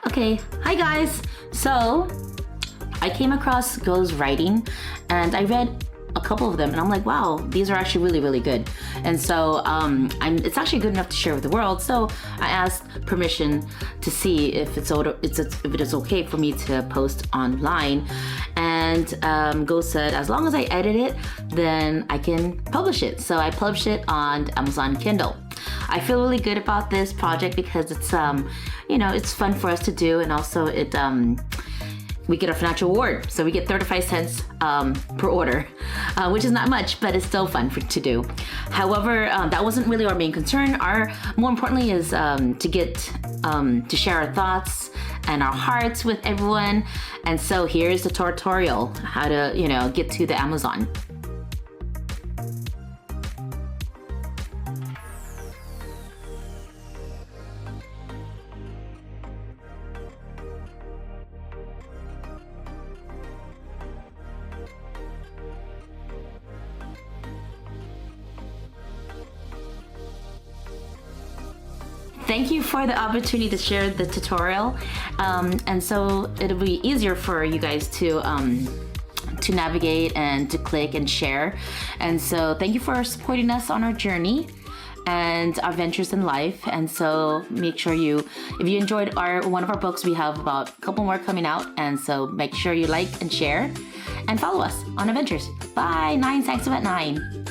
Okay, hi guys. So I came across Go's writing and I read a couple of them and I'm like, wow, these are actually really, really good. And so it's actually good enough to share with the world. So I asked permission to see if it is okay for me to post online. And Go said, as long as I edit it, then I can publish it. So I published it on Amazon Kindle. I feel really good about this project because it's it's fun for us to do, and also we get a financial reward. So we get 35 cents per order, which is not much, but it's still fun to do. However, that wasn't really our main concern. More importantly is to get to share our thoughts and our hearts with everyone. And so here's the tutorial, how to, get to the Amazon. Thank you for the opportunity to share the tutorial, and so it'll be easier for you guys to navigate and to click and share. And so thank you for supporting us on our journey and our ventures in life. And so make sure if you enjoyed one of our books, we have about a couple more coming out, and so make sure you like and share and follow us on adventures. Bye. 9 Thanks about 9.